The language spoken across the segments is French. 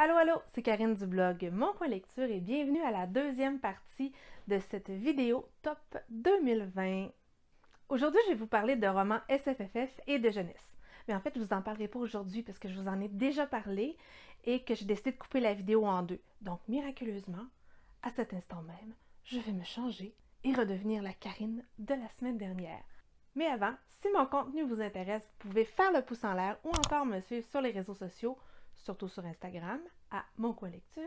Allô, allô, c'est Karine du blog Mon Coin Lecture et bienvenue à la deuxième partie de cette vidéo Top 2020. Aujourd'hui, je vais vous parler de romans SFFF et de jeunesse. Mais en fait, je ne vous en parlerai pas aujourd'hui parce que je vous en ai déjà parlé et que j'ai décidé de couper la vidéo en deux. Donc, miraculeusement, à cet instant même, je vais me changer et redevenir la Karine de la semaine dernière. Mais avant, si mon contenu vous intéresse, vous pouvez faire le pouce en l'air ou encore me suivre sur les réseaux sociaux, surtout sur Instagram, à Mon Coin Lecture,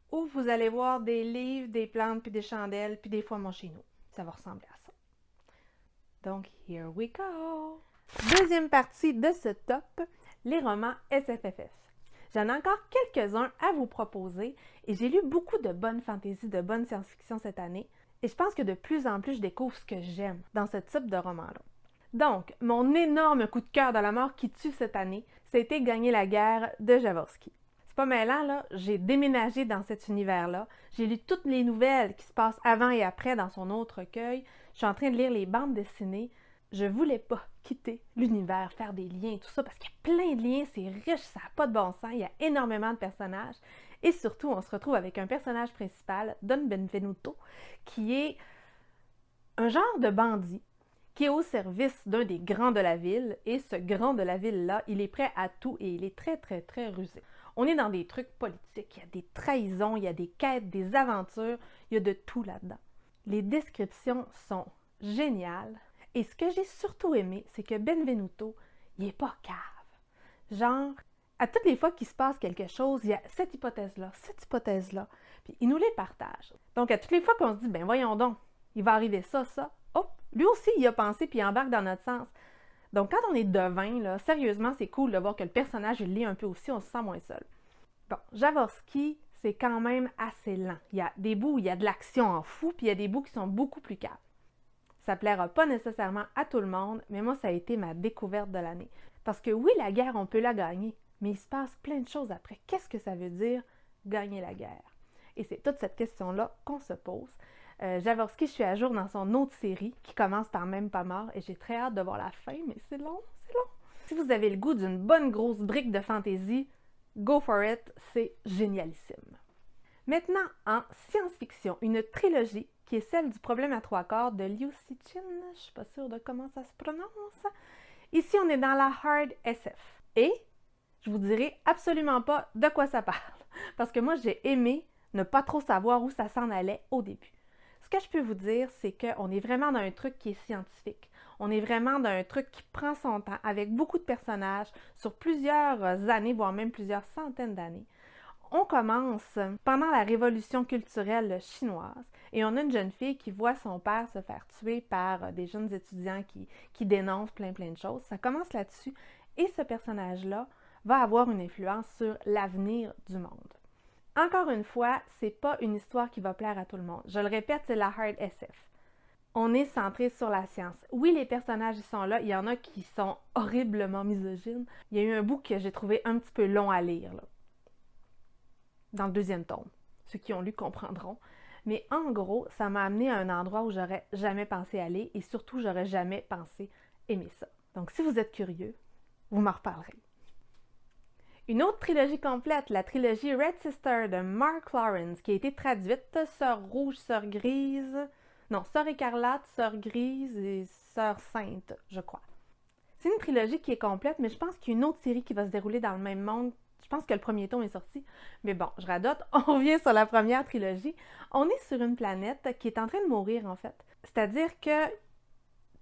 où vous allez voir des livres, des plantes, puis des chandelles, puis des fois mon chez nous. Ça va ressembler à ça. Donc, here we go! Deuxième partie de ce top, les romans SFFF. J'en ai encore quelques-uns à vous proposer et j'ai lu beaucoup de bonnes fantaisies, de bonnes science-fiction cette année et je pense que de plus en plus je découvre ce que j'aime dans ce type de roman-là. Donc, mon énorme coup de cœur de la mort qui tue cette année, c'était Gagner la guerre de Jaworski. C'est pas mêlant, là, j'ai déménagé dans cet univers-là, j'ai lu toutes les nouvelles qui se passent avant et après dans son autre recueil, je suis en train de lire les bandes dessinées. Je voulais pas quitter l'univers, faire des liens et tout ça, parce qu'il y a plein de liens, c'est riche, ça n'a pas de bon sens, il y a énormément de personnages. Et surtout, on se retrouve avec un personnage principal, Don Benvenuto, qui est un genre de bandit, qui est au service d'un des grands de la ville, et ce grand de la ville-là, il est prêt à tout et il est très, très, très rusé. On est dans des trucs politiques, il y a des trahisons, il y a des quêtes, des aventures, il y a de tout là-dedans. Les descriptions sont géniales. Et ce que j'ai surtout aimé, c'est que Benvenuto, il n'est pas cave. Genre, à toutes les fois qu'il se passe quelque chose, il y a cette hypothèse-là, puis il nous les partage. Donc, à toutes les fois qu'on se dit, ben voyons donc, il va arriver ça, hop, lui aussi, il a pensé, puis il embarque dans notre sens. Donc, quand on est devin, là, sérieusement, c'est cool de voir que le personnage, il lit un peu aussi, on se sent moins seul. Bon, Jaworski, c'est quand même assez lent. Il y a des bouts où il y a de l'action en fou, puis il y a des bouts qui sont beaucoup plus calmes. Ça ne plaira pas nécessairement à tout le monde, mais moi, ça a été ma découverte de l'année. Parce que oui, la guerre, on peut la gagner, mais il se passe plein de choses après. Qu'est-ce que ça veut dire, gagner la guerre? Et c'est toute cette question-là qu'on se pose. Jaworski, je suis à jour dans son autre série, qui commence par Même pas mort, et j'ai très hâte de voir la fin, mais c'est long, c'est long. Si vous avez le goût d'une bonne grosse brique de fantaisie, go for it, c'est génialissime. Maintenant, en science-fiction, une trilogie qui est celle du problème à trois quarts de Liu Cixin. Je ne suis pas sûre de comment ça se prononce. Ici, on est dans la hard SF. Et je vous dirai absolument pas de quoi ça parle. Parce que moi, j'ai aimé ne pas trop savoir où ça s'en allait au début. Ce que je peux vous dire, c'est qu'on est vraiment dans un truc qui est scientifique. On est vraiment dans un truc qui prend son temps, avec beaucoup de personnages, sur plusieurs années, voire même plusieurs centaines d'années. On commence pendant la révolution culturelle chinoise et on a une jeune fille qui voit son père se faire tuer par des jeunes étudiants qui dénoncent plein de choses. Ça commence là-dessus et ce personnage-là va avoir une influence sur l'avenir du monde. Encore une fois, c'est pas une histoire qui va plaire à tout le monde. Je le répète, c'est la hard SF. On est centré sur la science. Oui, les personnages, ils sont là. Il y en a qui sont horriblement misogynes. Il y a eu un bout que j'ai trouvé un petit peu long à lire, là. Dans le deuxième tome. Ceux qui ont lu comprendront. Mais en gros, ça m'a amené à un endroit où j'aurais jamais pensé aller et surtout, j'aurais jamais pensé aimer ça. Donc, si vous êtes curieux, vous m'en reparlerez. Une autre trilogie complète, la trilogie Red Sister de Mark Lawrence, qui a été traduite Sœur Rouge, Sœur Grise, non, Sœur Écarlate, Sœur Grise et Sœur Sainte, je crois. C'est une trilogie qui est complète, mais je pense qu'il y a une autre série qui va se dérouler dans le même monde. Je pense que le premier tome est sorti, mais bon, je radote. On revient sur la première trilogie. On est sur une planète qui est en train de mourir, en fait. C'est-à-dire que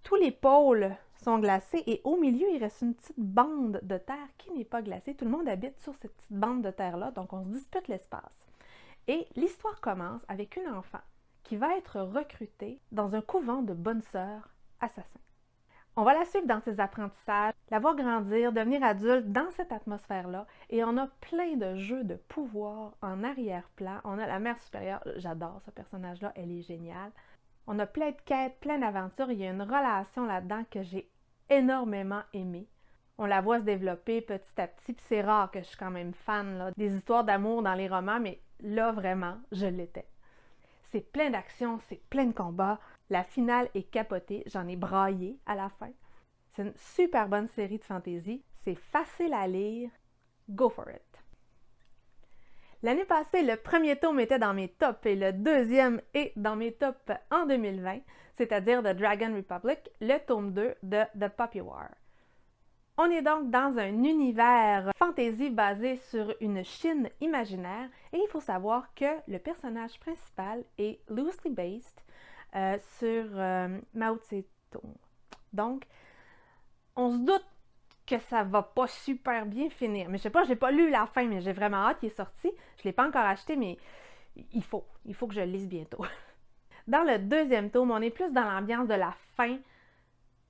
tous les pôles sont glacés et au milieu, il reste une petite bande de terre qui n'est pas glacée. Tout le monde habite sur cette petite bande de terre-là, donc on se dispute l'espace. Et l'histoire commence avec une enfant qui va être recrutée dans un couvent de bonnes sœurs assassins. On va la suivre dans ses apprentissages, la voir grandir, devenir adulte dans cette atmosphère-là. Et on a plein de jeux de pouvoir en arrière-plan. On a la mère supérieure, j'adore ce personnage-là, elle est géniale. On a plein de quêtes, plein d'aventures. Il y a une relation là-dedans que j'ai énormément aimée. On la voit se développer petit à petit, puis c'est rare que je suis quand même fan là, des histoires d'amour dans les romans, mais là, vraiment, je l'étais. C'est plein d'action, c'est plein de combats. La finale est capotée, j'en ai braillé à la fin. C'est une super bonne série de fantasy. C'est facile à lire. Go for it! L'année passée, le premier tome était dans mes tops et le deuxième est dans mes tops en 2020, c'est-à-dire The Dragon Republic, le tome 2 de The Poppy War. On est donc dans un univers fantasy basé sur une Chine imaginaire et il faut savoir que le personnage principal est loosely based sur Mao Tse-tung. Donc, on se doute que ça va pas super bien finir. Mais je sais pas, j'ai pas lu la fin, mais j'ai vraiment hâte qu'il est sorti. Je l'ai pas encore acheté, mais il faut que je le lise bientôt. Dans le deuxième tome, on est plus dans l'ambiance de la fin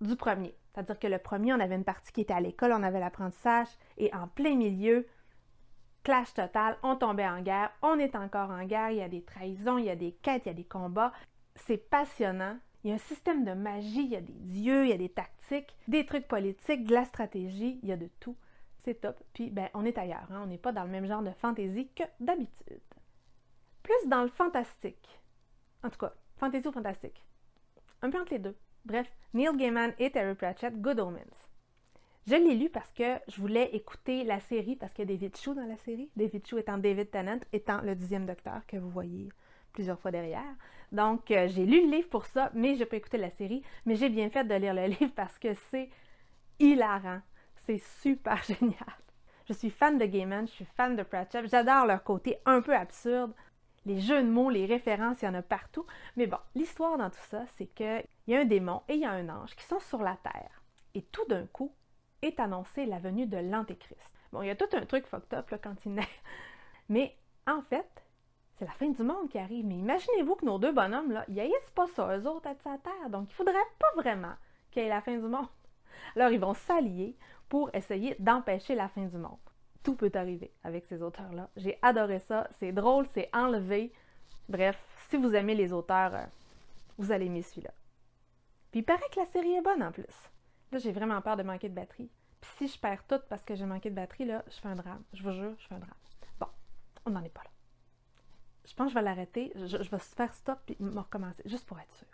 du premier. C'est-à-dire que le premier, on avait une partie qui était à l'école, on avait l'apprentissage, et en plein milieu, clash total, on tombait en guerre, on est encore en guerre, il y a des trahisons, il y a des quêtes, il y a des combats. C'est passionnant. Il y a un système de magie, il y a des dieux, il y a des tactiques, des trucs politiques, de la stratégie, il y a de tout. C'est top. Puis, ben, on est ailleurs, hein? On n'est pas dans le même genre de fantasy que d'habitude. Plus dans le fantastique. En tout cas, fantasy ou fantastique. Un peu entre les deux. Bref, Neil Gaiman et Terry Pratchett, Good Omens. Je l'ai lu parce que je voulais écouter la série, parce qu'il y a David Choux dans la série. David Choux étant David Tennant, étant le 10e docteur que vous voyez plusieurs fois derrière. Donc, j'ai lu le livre pour ça, mais je n'ai pas écouté la série. Mais j'ai bien fait de lire le livre parce que c'est hilarant. C'est super génial. Je suis fan de Gaiman, je suis fan de Pratchett. J'adore leur côté un peu absurde. Les jeux de mots, les références, il y en a partout. Mais bon, l'histoire dans tout ça, c'est qu'il y a un démon et il y a un ange qui sont sur la Terre. Et tout d'un coup, est annoncée la venue de l'Antéchrist. Bon, il y a tout un truc fucked up là, quand il naît. Mais en fait, c'est la fin du monde qui arrive. Mais imaginez-vous que nos deux bonhommes, là, ils haïssent pas ça, eux autres, être sur la Terre. Donc, il faudrait pas vraiment qu'il y ait la fin du monde. Alors, ils vont s'allier pour essayer d'empêcher la fin du monde. Tout peut arriver avec ces auteurs-là. J'ai adoré ça. C'est drôle, c'est enlevé. Bref, si vous aimez les auteurs, vous allez aimer celui-là. Puis il paraît que la série est bonne en plus. Là, j'ai vraiment peur de manquer de batterie. Puis si je perds tout parce que j'ai manqué de batterie, là, je fais un drame. Je vous jure, je fais un drame. Bon, on n'en est pas là. Je pense que je vais l'arrêter. Je vais faire stop et me recommencer, juste pour être sûre.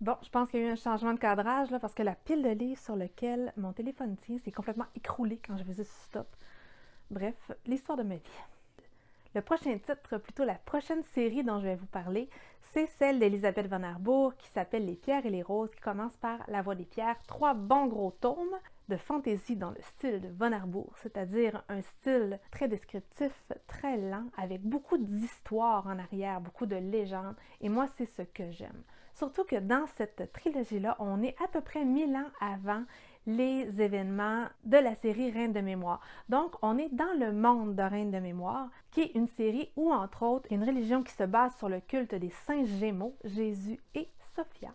Bon, je pense qu'il y a eu un changement de cadrage là, parce que la pile de livres sur lequel mon téléphone tient s'est complètement écroulée quand je faisais ce stop. Bref, l'histoire de ma vie. Le prochain titre, plutôt la prochaine série dont je vais vous parler, c'est celle d'Elisabeth von Harbour qui s'appelle Les Pierres et les Roses, qui commence par La Voix des Pierres, 3 bons gros tomes de fantaisie dans le style de von Harbour, c'est-à-dire un style très descriptif, très lent, avec beaucoup d'histoires en arrière, beaucoup de légendes, et moi c'est ce que j'aime. Surtout que dans cette trilogie-là, on est à peu près 1000 ans avant les événements de la série Reine de mémoire. Donc, on est dans le monde de Reine de mémoire, qui est une série où, entre autres, une religion qui se base sur le culte des saints Gémeaux, Jésus et Sophia.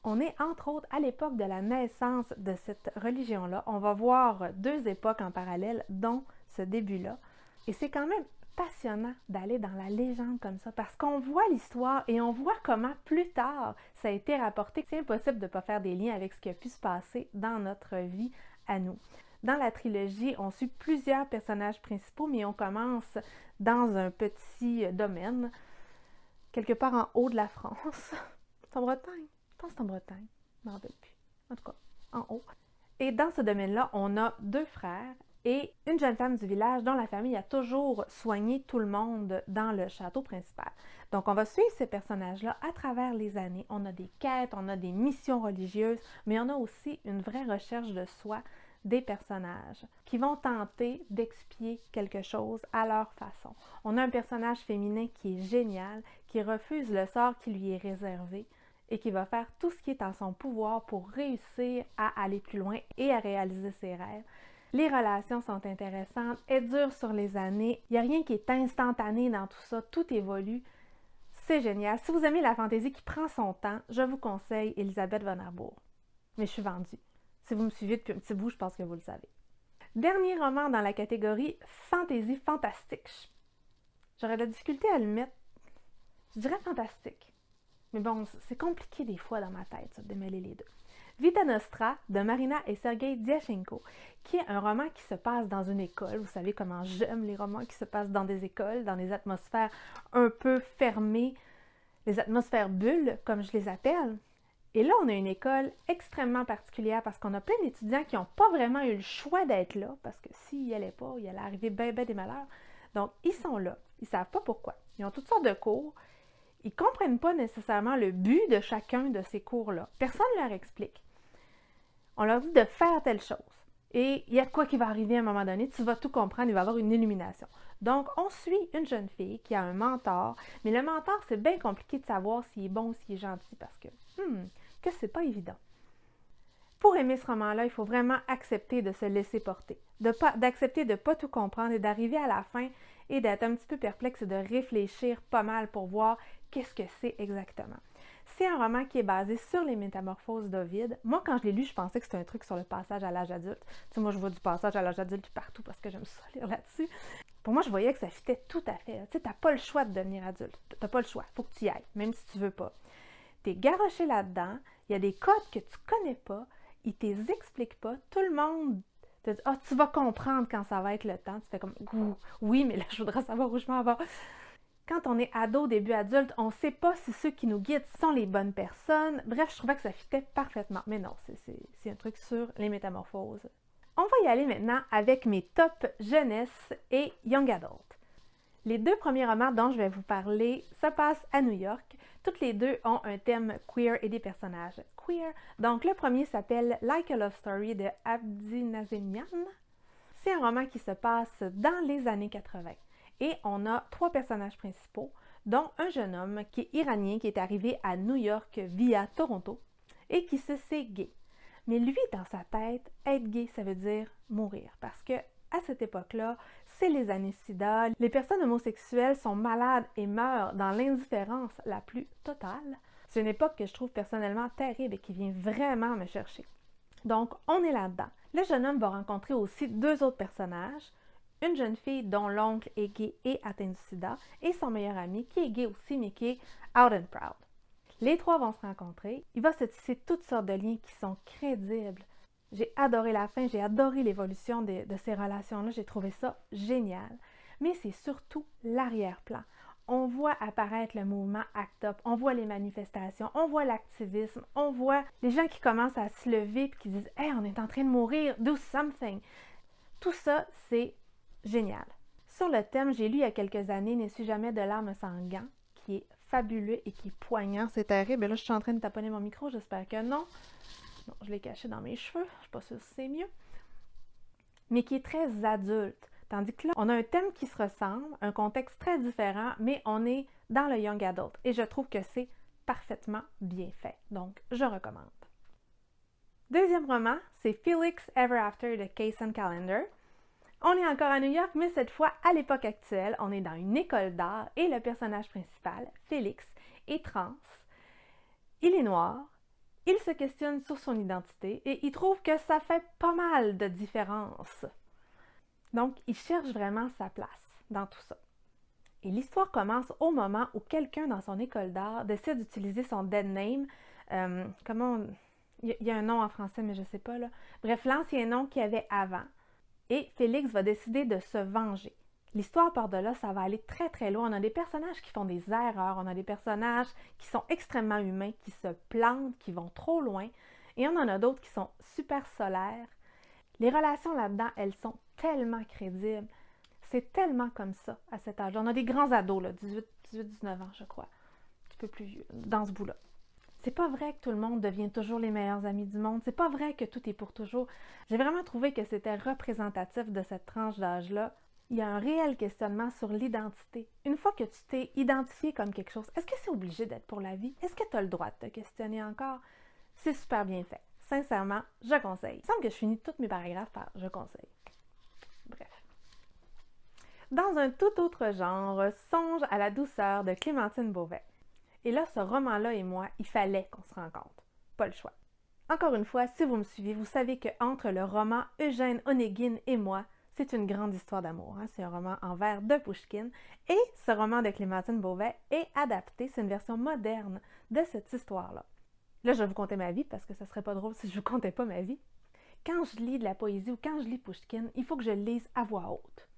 On est, entre autres, à l'époque de la naissance de cette religion-là. On va voir 2 époques en parallèle, dont ce début-là. Et c'est quand même passionnant d'aller dans la légende comme ça, parce qu'on voit l'histoire et on voit comment plus tard ça a été rapporté. C'est impossible de ne pas faire des liens avec ce qui a pu se passer dans notre vie à nous. Dans la trilogie, on suit plusieurs personnages principaux, mais on commence dans un petit domaine, quelque part en haut de la France. C'est en Bretagne? Je pense que c'est en Bretagne. Je ne m'en rappelle plus. En tout cas, en haut. Et dans ce domaine-là, on a 2 frères et une jeune femme du village dont la famille a toujours soigné tout le monde dans le château principal. Donc, on va suivre ces personnages-là à travers les années. On a des quêtes, on a des missions religieuses, mais on a aussi une vraie recherche de soi des personnages qui vont tenter d'expier quelque chose à leur façon. On a un personnage féminin qui est génial, qui refuse le sort qui lui est réservé et qui va faire tout ce qui est en son pouvoir pour réussir à aller plus loin et à réaliser ses rêves. Les relations sont intéressantes, elles durent sur les années, il n'y a rien qui est instantané dans tout ça, tout évolue. C'est génial. Si vous aimez la fantaisie qui prend son temps, je vous conseille Elisabeth von Harbour. Mais je suis vendue. Si vous me suivez depuis un petit bout, je pense que vous le savez. Dernier roman dans la catégorie fantaisie fantastique. J'aurais de la difficulté à le mettre, je dirais fantastique. Mais bon, c'est compliqué des fois dans ma tête, ça, de démêler les deux. Vita Nostra de Marina et Sergei Diachenko, qui est un roman qui se passe dans une école. Vous savez comment j'aime les romans qui se passent dans des écoles, dans des atmosphères un peu fermées, les atmosphères bulles, comme je les appelle. Et là, on a une école extrêmement particulière parce qu'on a plein d'étudiants qui n'ont pas vraiment eu le choix d'être là, parce que s'ils n'y allaient pas, il allait arriver ben des malheurs. Donc, ils sont là, ils ne savent pas pourquoi. Ils ont toutes sortes de cours. Ils ne comprennent pas nécessairement le but de chacun de ces cours-là. Personne ne leur explique. On leur dit de faire telle chose. Et il y a quoi qui va arriver à un moment donné, tu vas tout comprendre, il va y avoir une illumination. Donc, on suit une jeune fille qui a un mentor, mais le mentor, c'est bien compliqué de savoir s'il est bon ou s'il est gentil parce que c'est pas évident. Pour aimer ce roman-là, il faut vraiment accepter de se laisser porter, d'accepter de ne pas tout comprendre et d'arriver à la fin et d'être un petit peu perplexe et de réfléchir pas mal pour voir qu'est-ce que c'est exactement. C'est un roman qui est basé sur les métamorphoses d'Ovide. Moi, quand je l'ai lu, je pensais que c'était un truc sur le passage à l'âge adulte. Tu sais, moi, je vois du passage à l'âge adulte partout parce que j'aime ça lire là-dessus. Pour moi, je voyais que ça fitait tout à fait. Tu sais, t'as pas le choix de devenir adulte. T'as pas le choix. Faut que tu y ailles, même si tu veux pas. T'es garoché là-dedans. Il y a des codes que tu connais pas. Ils ne t'expliquent pas. Tout le monde te dit « Ah, tu vas comprendre quand ça va être le temps. » Tu fais comme « Oui, mais là, je voudrais savoir où je m'en vais. » Quand on est ado, début adulte, on ne sait pas si ceux qui nous guident sont les bonnes personnes. Bref, je trouvais que ça fitait parfaitement. Mais non, c'est un truc sur les métamorphoses. On va y aller maintenant avec mes top jeunesse et young adult. Les deux premiers romans dont je vais vous parler se passent à New York. Toutes les deux ont un thème queer et des personnages queer. Donc, le premier s'appelle Like a Love Story de Abdi Nazemian. C'est un roman qui se passe dans les années 80. Et on a trois personnages principaux, dont un jeune homme qui est iranien, qui est arrivé à New York via Toronto et qui se sait gay. Mais lui, dans sa tête, être gay, ça veut dire mourir. Parce que à cette époque-là, c'est les années SIDA. Les personnes homosexuelles sont malades et meurent dans l'indifférence la plus totale. C'est une époque que je trouve personnellement terrible et qui vient vraiment me chercher. Donc, on est là-dedans. Le jeune homme va rencontrer aussi deux autres personnages. Une jeune fille dont l'oncle est gay et atteint du sida, et son meilleur ami qui est gay aussi, mais qui est out and proud. Les trois vont se rencontrer. Il va se tisser toutes sortes de liens qui sont crédibles. J'ai adoré la fin, j'ai adoré l'évolution de ces relations-là, j'ai trouvé ça génial. Mais c'est surtout l'arrière-plan. On voit apparaître le mouvement ACT UP, on voit les manifestations, on voit l'activisme, on voit les gens qui commencent à se lever et qui disent « Hey, on est en train de mourir, do something ». Tout ça, c'est génial. Sur le thème, j'ai lu il y a quelques années « Ne suis jamais de larmes sans gants » qui est fabuleux et qui est poignant. C'est terrible. Et là, je suis en train de taponner mon micro, j'espère que non. Non, je l'ai caché dans mes cheveux, je ne suis pas sûre si c'est mieux. Mais qui est très adulte. Tandis que là, on a un thème qui se ressemble, un contexte très différent, mais on est dans le young adult. Et je trouve que c'est parfaitement bien fait. Donc, je recommande. Deuxième roman, c'est Felix Ever After de Kaysen Callender. On est encore à New York, mais cette fois, à l'époque actuelle, on est dans une école d'art et le personnage principal, Félix, est trans. Il est noir. Il se questionne sur son identité et il trouve que ça fait pas mal de différence. Donc, il cherche vraiment sa place dans tout ça. Et l'histoire commence au moment où quelqu'un dans son école d'art décide d'utiliser son dead name. Il y a un nom en français, mais je ne sais pas là. Bref, l'ancien nom qu'il y avait avant. Et Félix va décider de se venger. L'histoire part de là, ça va aller très très loin. On a des personnages qui font des erreurs, on a des personnages qui sont extrêmement humains, qui se plantent, qui vont trop loin. Et on en a d'autres qui sont super solaires. Les relations là-dedans, elles sont tellement crédibles. C'est tellement comme ça à cet âge. On a des grands ados, là, 18-19 ans, je crois. Un petit peu plus vieux, dans ce bout-là. C'est pas vrai que tout le monde devient toujours les meilleurs amis du monde. C'est pas vrai que tout est pour toujours. J'ai vraiment trouvé que c'était représentatif de cette tranche d'âge-là. Il y a un réel questionnement sur l'identité. Une fois que tu t'es identifié comme quelque chose, est-ce que c'est obligé d'être pour la vie? Est-ce que tu as le droit de te questionner encore? C'est super bien fait. Sincèrement, je conseille. Il semble que je finis tous mes paragraphes par « je conseille ». Bref. Dans un tout autre genre, Songe à la douceur de Clémentine Beauvais. Et là, ce roman-là et moi, il fallait qu'on se rencontre. Pas le choix. Encore une fois, si vous me suivez, vous savez qu'entre le roman Eugène Onegin et moi, c'est une grande histoire d'amour. Hein? C'est un roman en vers de Pouchkine. Et ce roman de Clémentine Beauvais est adapté. C'est une version moderne de cette histoire-là. Là, je vais vous conter ma vie parce que ça serait pas drôle si je vous contais pas ma vie. Quand je lis de la poésie ou quand je lis Pouchkine, il faut que je le lise à voix haute.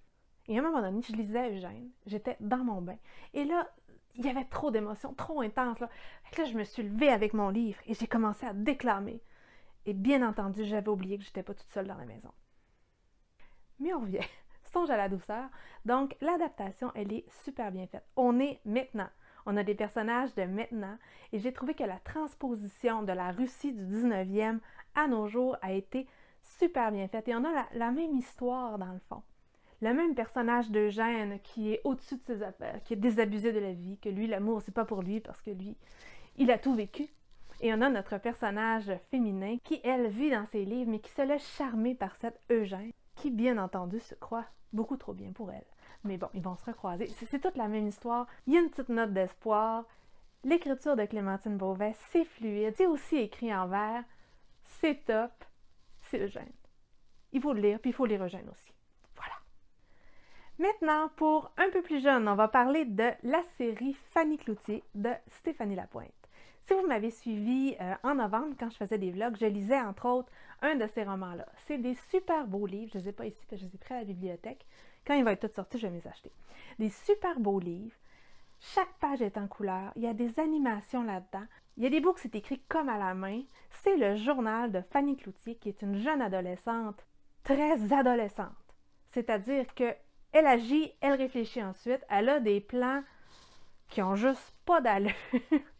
Et à un moment donné, je lisais Eugène. J'étais dans mon bain. Et là, il y avait trop d'émotions, trop intenses. Là. Fait que là, je me suis levée avec mon livre et j'ai commencé à déclamer. Et bien entendu, j'avais oublié que j'étais pas toute seule dans la maison. Mais on revient. songe à la douceur. Donc, l'adaptation, elle est super bien faite. On est maintenant. On a des personnages de maintenant et j'ai trouvé que la transposition de la Russie du 19e à nos jours a été super bien faite. Et on a la même histoire dans le fond. Le même personnage d'Eugène qui est au-dessus de ses affaires, qui est désabusé de la vie, que lui, l'amour, c'est pas pour lui parce que lui, il a tout vécu. Et on a notre personnage féminin qui, elle, vit dans ses livres, mais qui se laisse charmer par cette Eugène, qui, bien entendu, se croit beaucoup trop bien pour elle. Mais bon, ils vont se recroiser. C'est toute la même histoire. Il y a une petite note d'espoir. L'écriture de Clémentine Beauvais, c'est fluide. C'est aussi écrit en vers. C'est top. C'est Eugène. Il faut le lire, puis il faut lire Eugène aussi. Voilà. Maintenant, pour un peu plus jeune, on va parler de la série Fanny Cloutier de Stéphanie Lapointe. Si vous m'avez suivi en novembre, quand je faisais des vlogs, je lisais entre autres un de ces romans-là. C'est des super beaux livres. Je ne les ai pas ici, parce que je les ai pris à la bibliothèque. Quand il va être tout sorti, je vais les acheter. Des super beaux livres. Chaque page est en couleur. Il y a des animations là-dedans. Il y a des bouts que c'est écrit comme à la main. C'est le journal de Fanny Cloutier, qui est une jeune adolescente, très adolescente. C'est-à-dire qu'elle agit, elle réfléchit ensuite. Elle a des plans qui ont juste pas d'allure.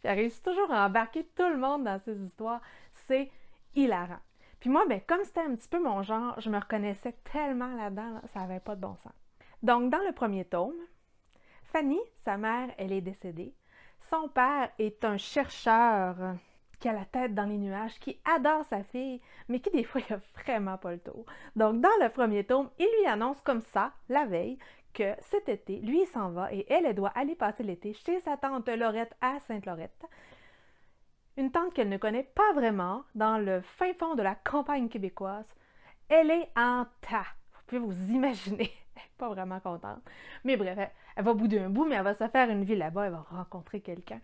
Elle réussit toujours à embarquer tout le monde dans ses histoires. C'est hilarant. Puis moi, ben, comme c'était un petit peu mon genre, je me reconnaissais tellement là-dedans, là, ça n'avait pas de bon sens. Donc, dans le premier tome, Fanny, sa mère, elle est décédée. Son père est un chercheur qui a la tête dans les nuages, qui adore sa fille, mais qui des fois, il a vraiment pas le tour. Donc, dans le premier tome, il lui annonce comme ça, la veille, que cet été, lui, il s'en va et elle doit aller passer l'été chez sa tante Laurette à Sainte-Lorette. Une tante qu'elle ne connaît pas vraiment, dans le fin fond de la campagne québécoise. Elle est en tas. Vous pouvez vous imaginer. Elle n'est pas vraiment contente. Mais bref, elle va bouder un bout, mais elle va se faire une vie là-bas. Elle va rencontrer quelqu'un.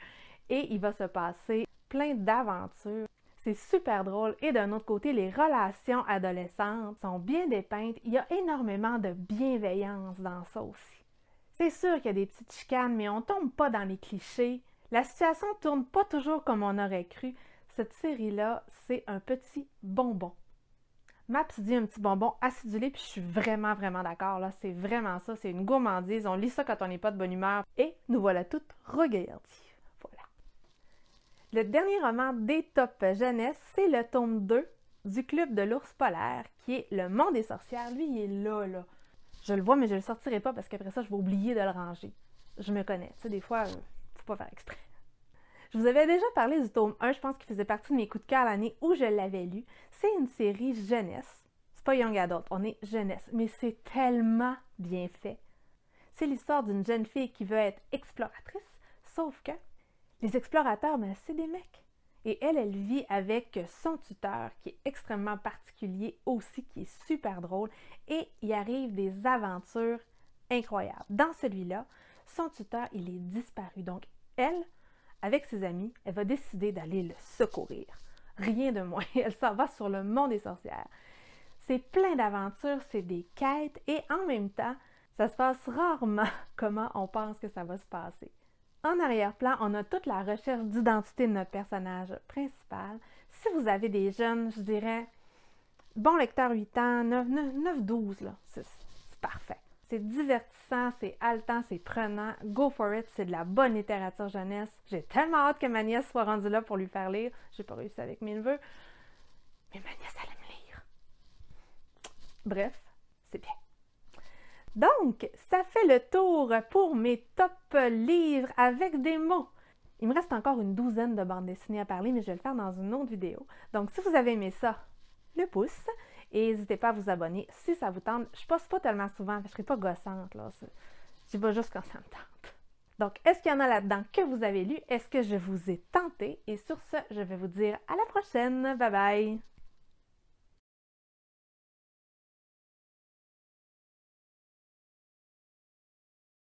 Et il va se passer plein d'aventures. C'est super drôle. Et d'un autre côté, les relations adolescentes sont bien dépeintes. Il y a énormément de bienveillance dans ça aussi. C'est sûr qu'il y a des petites chicanes, mais on ne tombe pas dans les clichés. La situation ne tourne pas toujours comme on aurait cru. Cette série-là, c'est un petit bonbon. Maps dit un petit bonbon acidulé, puis je suis vraiment, vraiment d'accord. Là, c'est vraiment ça. C'est une gourmandise. On lit ça quand on n'est pas de bonne humeur. Et nous voilà toutes regaillardies. Voilà. Le dernier roman des top jeunesse, c'est le tome 2 du Club de l'ours polaire, qui est Le Monde des sorcières. Lui, il est là. Je le vois, mais je ne le sortirai pas parce qu'après ça, je vais oublier de le ranger. Je me connais. Tu sais, des fois, faut pas faire exprès. Je vous avais déjà parlé du tome 1, je pense qu'il faisait partie de mes coups de cœur l'année où je l'avais lu. C'est une série jeunesse. C'est pas young adult, on est jeunesse, mais c'est tellement bien fait. C'est l'histoire d'une jeune fille qui veut être exploratrice, sauf que les explorateurs, ben, c'est des mecs. Et elle vit avec son tuteur, qui est extrêmement particulier aussi, qui est super drôle, et il arrive des aventures incroyables. Dans celui-là, son tuteur, il est disparu. Donc, elle, avec ses amis, elle va décider d'aller le secourir. Rien de moins. Elle s'en va sur le monde des sorcières. C'est plein d'aventures, c'est des quêtes, et en même temps, ça se passe rarement comment on pense que ça va se passer. En arrière-plan, on a toute la recherche d'identité de notre personnage principal. Si vous avez des jeunes, je dirais, bon lecteur 8 ans, 9-12, là, c'est parfait. C'est divertissant, c'est haletant, c'est prenant. Go for it, c'est de la bonne littérature jeunesse. J'ai tellement hâte que ma nièce soit rendue là pour lui faire lire. J'ai pas réussi avec mes neveux, mais ma nièce, elle aime lire. Bref, c'est bien. Donc, ça fait le tour pour mes top livres avec des mots. Il me reste encore une douzaine de bandes dessinées à parler, mais je vais le faire dans une autre vidéo. Donc, si vous avez aimé ça, le pouce. Et n'hésitez pas à vous abonner si ça vous tente. Je poste pas tellement souvent, je ne serai pas gossante, là. J'y vais juste quand ça me tente. Donc, est-ce qu'il y en a là-dedans que vous avez lu? Est-ce que je vous ai tenté? Et sur ce, je vais vous dire à la prochaine. Bye bye!